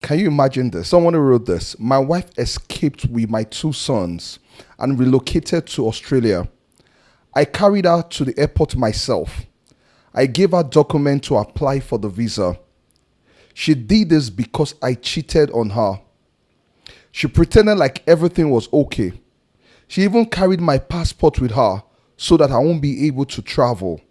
Can you imagine this? Someone wrote this. My wife escaped with my 2 sons and relocated to Australia. I carried her to the airport myself. I gave her documents to apply for the visa. She did this because I cheated on her. She pretended like everything was okay. She even carried my passport with her so that I won't be able to travel.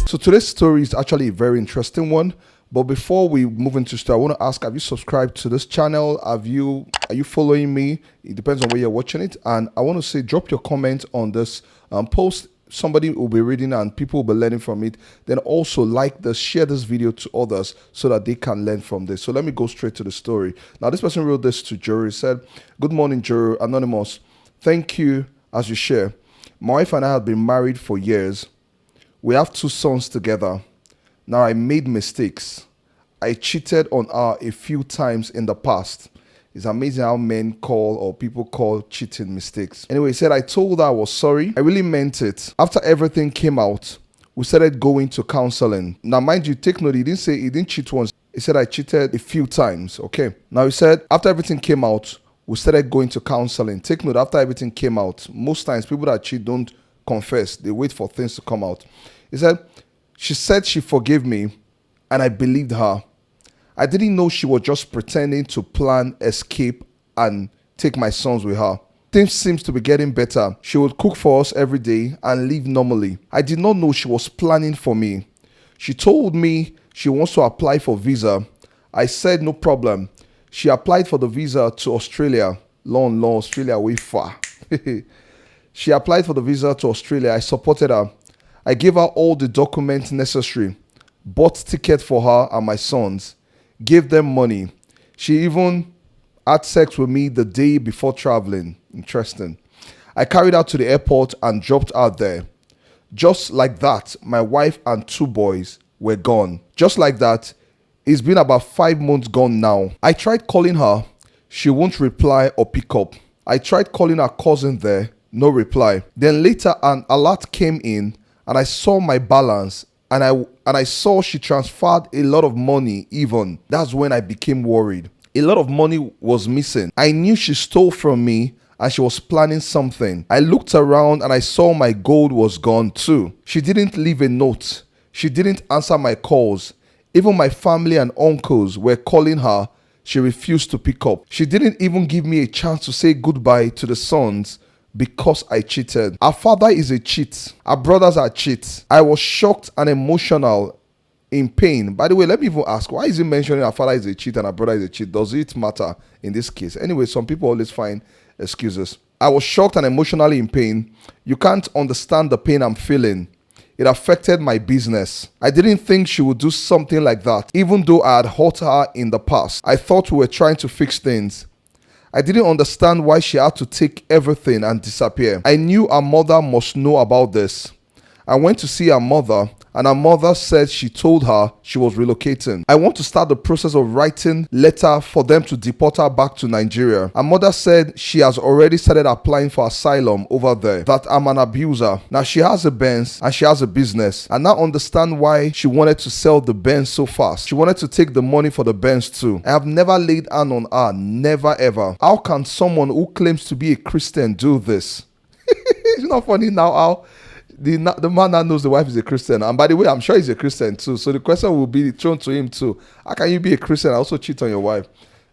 So today's story is actually a very interesting one. But before we move into the story, I want to ask, have you subscribed to this channel? Are you following me? It depends on where you're watching it. And I want to say, drop your comment on this post. Somebody will be reading and people will be learning from it. Then also like this, share this video to others so that they can learn from this. So let me go straight to the story. Now, this person wrote this to Juru. He said, "Good morning, Juru. Anonymous. Thank you as you share. My wife and I have been married for years. We have 2 sons together. Now, I made mistakes. I cheated on her a few times in the past." It's amazing how men call or people call cheating mistakes. Anyway, he said, "I told her I was sorry. I really meant it. After everything came out, we started going to counseling." Now, mind you, take note, he didn't say he didn't cheat once. He said, "I cheated a few times." Okay. Now, he said, after everything came out, we started going to counseling. Take note, after everything came out, most times people that cheat don't confess. They wait for things to come out. He said, "She said she forgave me and I believed her. I didn't know she was just pretending to plan escape and take my sons with her. Things seems to be getting better. She would cook for us every day and live normally. I did not know she was planning for me. She told me she wants to apply for visa. I said no problem. She applied for the visa to Australia. Long, Australia way far. She applied for the visa to Australia. I supported her. I gave her all the documents necessary. Bought tickets for her and my sons. Gave them money. She even had sex with me the day before traveling." Interesting. "I carried her to the airport and dropped her there. Just like that, my wife and 2 boys were gone. Just like that, it's been about 5 months gone now. I tried calling her. She won't reply or pick up. I tried calling her cousin there. No reply. Then later an alert came in and I saw my balance. And I saw she transferred a lot of money even. That's when I became worried. A lot of money was missing. I knew she stole from me and she was planning something. I looked around and I saw my gold was gone too. She didn't leave a note. She didn't answer my calls. Even my family and uncles were calling her. She refused to pick up. She didn't even give me a chance to say goodbye to the sons because I cheated. Our father is a cheat. Our brothers are cheats. I was shocked and emotional, in pain." By the way, let me even ask, why is he mentioning our father is a cheat and our brother is a cheat? Does it matter in this case? Anyway, some people always find excuses. "I was shocked and emotionally in pain. You can't understand the pain I'm feeling. It affected my business. I didn't think she would do something like that, even though I had hurt her in the past. I thought we were trying to fix things. I didn't understand why she had to take everything and disappear. I knew her mother must know about this. I went to see her mother and her mother said she told her she was relocating. I want to start the process of writing letter for them to deport her back to Nigeria. Her mother said she has already started applying for asylum over there, that I'm an abuser. Now she has a Benz and she has a business. I now understand why she wanted to sell the Benz so fast. She wanted to take the money for the Benz too. I have never laid hand on her, never ever. How can someone who claims to be a Christian do this?" It's not funny now how the man that knows the wife is a Christian. And by the way, I'm sure he's a Christian too. So the question will be thrown to him too. How can you be a Christian and also cheat on your wife?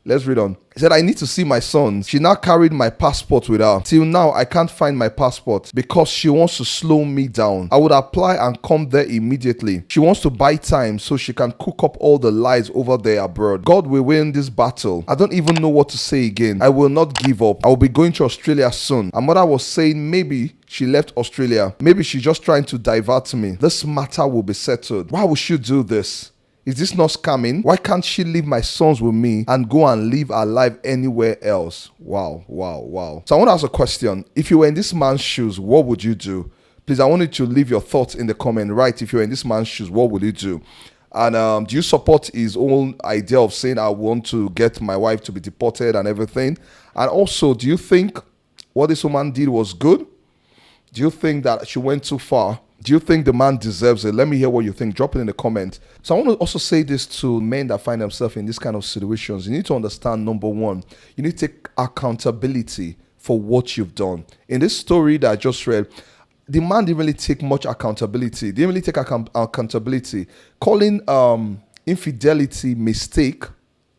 Let's read on. He said, "I need to see my sons. She now carried my passport with her. Till now, I can't find my passport because she wants to slow me down. I would apply and come there immediately. She wants to buy time so she can cook up all the lies over there abroad. God will win this battle. I don't even know what to say again. I will not give up. I will be going to Australia soon." Her mother was saying maybe she left Australia. Maybe she's just trying to divert me. This matter will be settled. Why would she do this? Is this not scamming? Why can't she leave my sons with me and go and live her life anywhere else? Wow. So I want to ask a question. If you were in this man's shoes, what would you do? Please, I want you to leave your thoughts in the comment. Right, if you're in this man's shoes, what would you do? And do you support his own idea of saying, I want to get my wife to be deported and everything? And also, do you think what this woman did was good? Do you think that she went too far? Do you think the man deserves it? Let me hear what you think. Drop it in the comment. So I want to also say this to men that find themselves in this kind of situations. You need to understand, number one, you need to take accountability for what you've done. In this story that I just read, the man didn't really take much accountability. Didn't really take accountability. Calling infidelity mistake.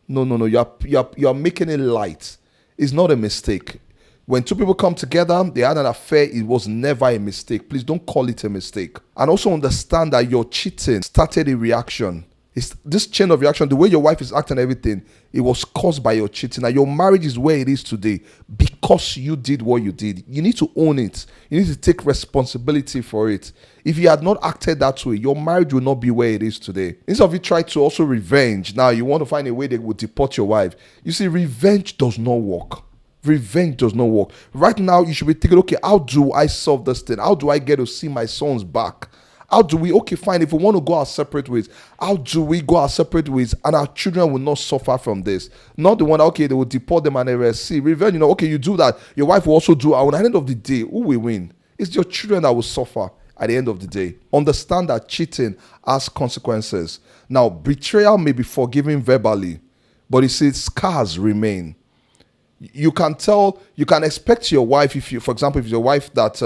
No. You're making it light. It's not a mistake. When two people come together, they had an affair, it was never a mistake. Please don't call it a mistake. And also understand that your cheating started a reaction. It's this chain of reaction, the way your wife is acting and everything, it was caused by your cheating. And your marriage is where it is today because you did what you did. You need to own it. You need to take responsibility for it. If you had not acted that way, your marriage will not be where it is today. Instead of you try to also revenge, now you want to find a way they would deport your wife. You see, revenge does not work. Revenge does not work. Right now, you should be thinking, okay, how do I solve this thing? How do I get to see my sons back? How do we, okay, fine, if we want to go our separate ways, how do we go our separate ways and our children will not suffer from this? Not the one, okay, they will deport them and they will see. Revenge, okay, you do that. Your wife will also do it. And at the end of the day, who will win? It's your children that will suffer at the end of the day. Understand that cheating has consequences. Now, betrayal may be forgiven verbally, but you see, scars remain. You can expect your wife, if you, for example, if it's your wife that,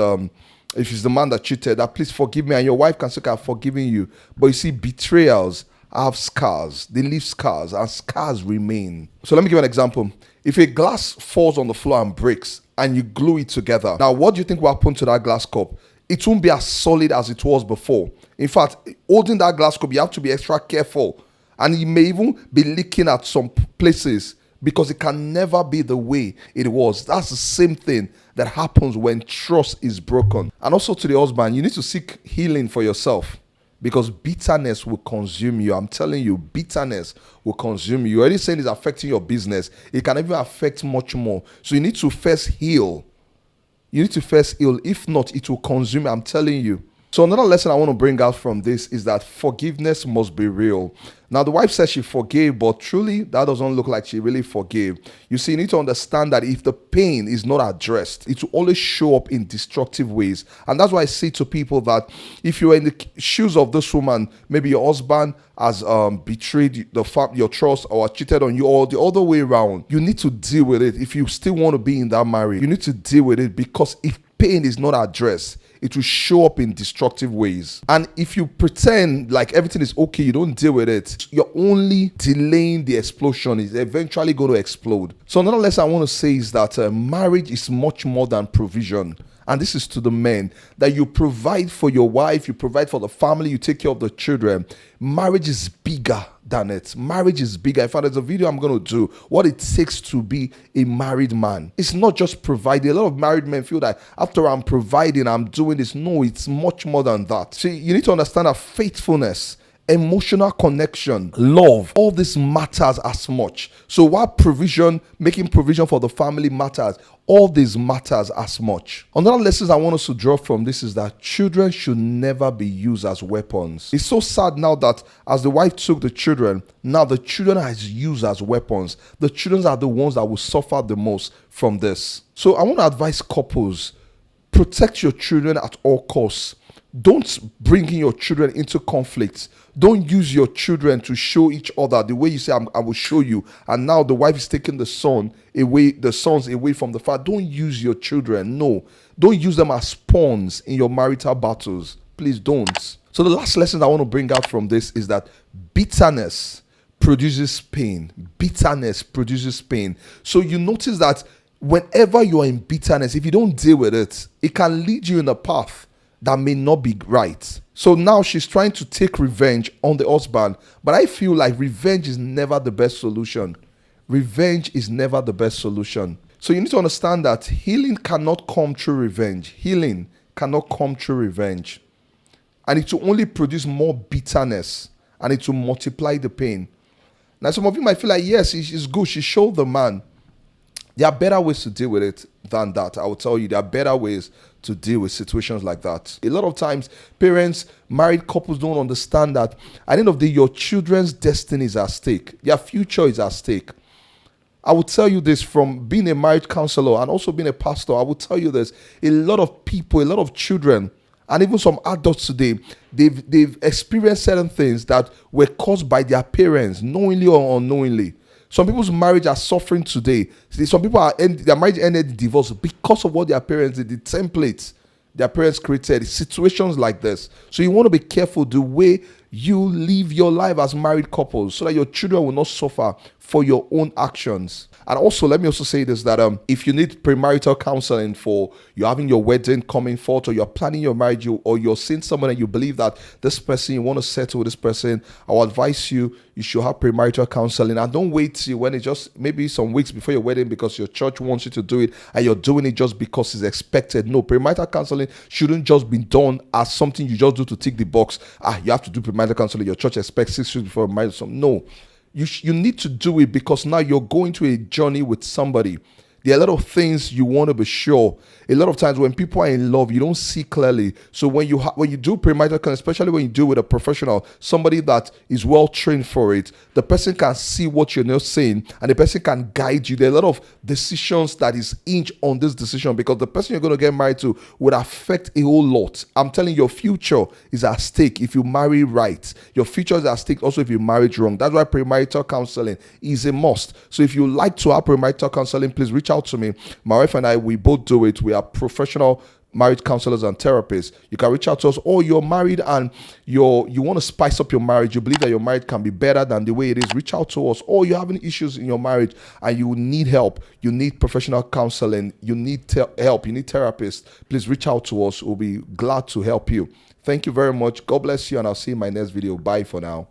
if it's the man that cheated, that please forgive me, and your wife can say, I've forgiven you. But you see, betrayals have scars. They leave scars, and scars remain. So let me give you an example. If a glass falls on the floor and breaks, and you glue it together, now what do you think will happen to that glass cup? It won't be as solid as it was before. In fact, holding that glass cup, you have to be extra careful. And it may even be leaking at some places, because it can never be the way it was. That's the same thing that happens when trust is broken. And also to the husband, you need to seek healing for yourself, because bitterness will consume you. I'm telling you, bitterness will consume you. You're already saying it's affecting your business. It can even affect much more. So you need to first heal. You need to first heal. If not, it will consume you. I'm telling you. So another lesson I want to bring out from this is that forgiveness must be real. Now, the wife says she forgave, but truly, that doesn't look like she really forgave. You see, you need to understand that if the pain is not addressed, it will always show up in destructive ways. And that's why I say to people that if you're in the shoes of this woman, maybe your husband has betrayed your trust or cheated on you, or the other way around, you need to deal with it. If you still want to be in that marriage, you need to deal with it, because if pain is not addressed, it will show up in destructive ways. And if you pretend like everything is okay, you don't deal with it, you're only delaying the explosion. It's eventually going to explode. So another lesson I want to say is that marriage is much more than provision. And this is to the men, that you provide for your wife, you provide for the family, you take care of the children. Marriage is bigger than it. Marriage is bigger. In fact, there's a video I'm going to do, what it takes to be a married man. It's not just providing. A lot of married men feel that after I'm providing, I'm doing this. No, it's much more than that. See, you need to understand that faithfulness, emotional connection, love, all this matters as much. So while provision, making provision for the family matters, all this matters as much. Another lesson I want us to draw from this is that children should never be used as weapons. It's so sad now that as the wife took the children, now the children are used as weapons. The children are the ones that will suffer the most from this. So I want to advise couples, protect your children at all costs. Don't bring in your children into conflict. Don't use your children to show each other the way you say, I will show you. And now the wife is taking the sons away from the father. Don't use your children. No. Don't use them as pawns in your marital battles. Please don't. So the last lesson I want to bring out from this is that bitterness produces pain. Bitterness produces pain. So you notice that whenever you're in bitterness, if you don't deal with it, it can lead you in a path that may not be right. So now she's trying to take revenge on the husband, but I feel like revenge is never the best solution. Revenge is never the best solution. So you need to understand that healing cannot come through revenge. Healing cannot come through revenge. And it will only produce more bitterness, and it will multiply the pain. Now some of you might feel like, yes, it's good, she showed the man. There are better ways to deal with it than that. I will tell you, there are better ways to deal with situations like that. A lot of times, parents, married couples don't understand that at the end of the day, your children's destiny is at stake. Their future is at stake. I will tell you this from being a marriage counselor and also being a pastor. I will tell you this. A lot of people, a lot of children And even some adults today, they've experienced certain things that were caused by their parents, knowingly or unknowingly. Some people's marriage are suffering today. See, some people their marriage ended in divorce because of what their parents did, the templates their parents created, situations like this. So you want to be careful the way you live your life as married couples so that your children will not suffer for your own actions. And also, let me also say this, that if you need premarital counseling for you're having your wedding coming forth, or you're planning your marriage, or you're seeing someone and you believe that this person, you want to settle with this person, I will advise you should have premarital counseling. And don't wait till when it's just maybe some weeks before your wedding because your church wants you to do it and you're doing it just because it's expected. No, premarital counseling shouldn't just be done as something you just do to tick the box. You have to do premarital counseling. Your church expects 6 weeks before marriage. No. You need to do it because now you're going to a journey with somebody. There are a lot of things you want to be sure. A lot of times when people are in love, you don't see clearly. So when you do premarital counseling, especially when you do with a professional, somebody that is well trained for it, the person can see what you're not saying and the person can guide you. There are a lot of decisions that is hinged on this decision because the person you're going to get married to would affect a whole lot. I'm telling you, your future is at stake if you marry right. Your future is at stake also if you marry wrong. That's why premarital counseling is a must. So if you like to have premarital counseling, please reach out to me. My wife and I, we both do it. We are professional marriage counselors and therapists. You can reach out to us, or you're married and you want to spice up your marriage. You believe that your marriage can be better than the way it is. Reach out to us. Or you're having issues in your marriage and you need help. You need professional counseling. You need help. You need therapists. Please reach out to us. We'll be glad to help you. Thank you very much. God bless you, and I'll see you in my next video. Bye for now.